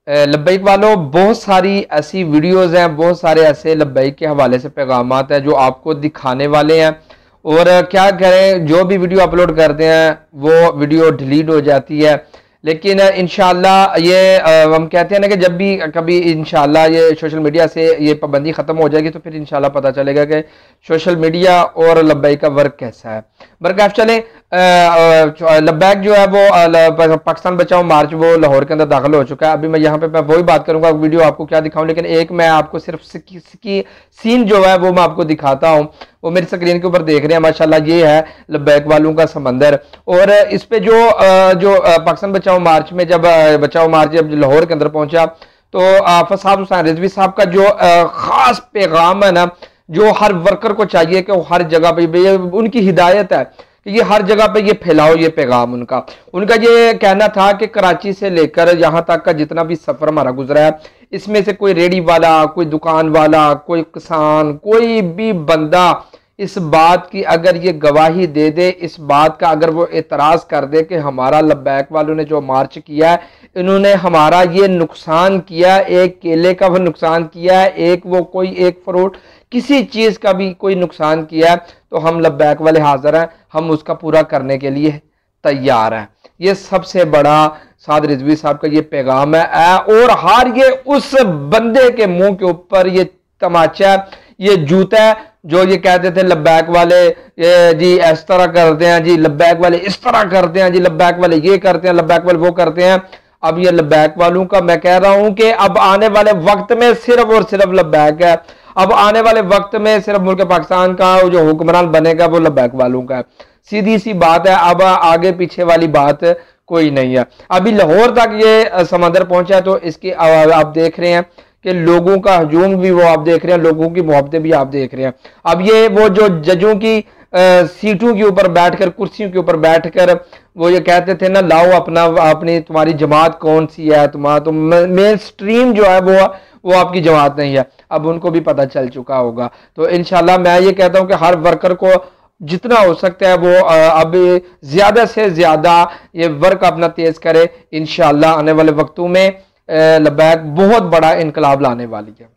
लब्बैक वालों, बहुत सारी ऐसी वीडियोस हैं, बहुत सारे ऐसे लब्बैक के हवाले से पैगामात हैं जो आपको दिखाने वाले हैं। और क्या करें, जो भी वीडियो अपलोड करते हैं वो वीडियो डिलीट हो जाती है। लेकिन इंशाल्लाह ये हम कहते हैं ना कि जब भी कभी इंशाल्लाह ये सोशल मीडिया से ये पाबंदी ख़त्म हो जाएगी तो फिर इंशाल्लाह पता चलेगा कि सोशल मीडिया और लब्बैक का वर्क कैसा है। बरकैफ चले, लब्बैक जो है वो पाकिस्तान बचाओ मार्च वो लाहौर के अंदर दाखिल हो चुका है। अभी मैं यहाँ पे मैं वही बात करूंगा, वीडियो आपको क्या दिखाऊं, लेकिन एक मैं आपको सिर्फ की सीन जो है वो मैं आपको दिखाता हूँ। वो मेरी स्क्रीन के ऊपर देख रहे हैं, माशाल्लाह ये है लब्बैक वालों का समंदर। और इस पे जो पाकिस्तान बचाओ मार्च में जब बचाओ मार्च जब लाहौर के अंदर पहुंचा तो फसाद हुसैन रिजवी साहब का जो खास पैगाम है ना, जो हर वर्कर को चाहिए कि वो हर जगह पे, उनकी हिदायत है कि ये हर जगह पे ये फैलाओ ये पैगाम। उनका ये कहना था कि कराची से लेकर यहाँ तक का जितना भी सफर हमारा गुजरा है, इसमें से कोई रेडी वाला, कोई दुकान वाला, कोई किसान, कोई भी बंदा इस बात की अगर ये गवाही दे दे, इस बात का अगर वो एतराज कर दे कि हमारा लब्बैक वालों ने जो मार्च किया है, इन्होंने हमारा ये नुकसान किया, एक केले का वो नुकसान किया है, एक वो कोई एक फ्रूट किसी चीज का भी कोई नुकसान किया है, तो हम लब्बैक वाले हाजिर हैं, हम उसका पूरा करने के लिए तैयार हैं। ये सबसे बड़ा साद रिजवी साहब का ये पैगाम है। और हर ये उस बंदे के मुंह के ऊपर ये तमाचा, ये जूता है जो ये कहते थे लब्बैक वाले ये जी इस तरह करते हैं, जी लब्बैक वाले इस तरह करते हैं, जी लब्बैक वाले ये करते हैं, लब्बैक वाले वो करते हैं। अब ये लब्बैक वालों का मैं कह रहा हूं कि अब आने वाले वक्त में सिर्फ और सिर्फ लब्बैक है। अब आने वाले वक्त में सिर्फ मुल्क पाकिस्तान का जो हुक्मरान बनेगा वो लब्बैक वालों का है। सीधी सी बात है, अब आगे पीछे वाली बात कोई नहीं है। अभी लाहौर तक ये समंदर पहुंचा तो इसकी आप देख रहे हैं कि लोगों का हजूम भी वो आप देख रहे हैं, लोगों की मोहब्बतें भी आप देख रहे हैं। अब ये वो जो जजों की सीटों के ऊपर बैठकर, कुर्सियों के ऊपर बैठकर वो ये कहते थे ना, लाओ अपनी तुम्हारी जमात कौन सी है, तुम्हारा तो मेन स्ट्रीम जो है वो आपकी जमात नहीं है। अब उनको भी पता चल चुका होगा। तो इंशाल्लाह मैं ये कहता हूं कि हर वर्कर को जितना हो सकता है वो अब ज्यादा से ज्यादा ये वर्क अपना तेज करे। इंशाल्लाह आने वाले वक्तों में लब्बैक बहुत बड़ा इनकलाब लाने वाली है।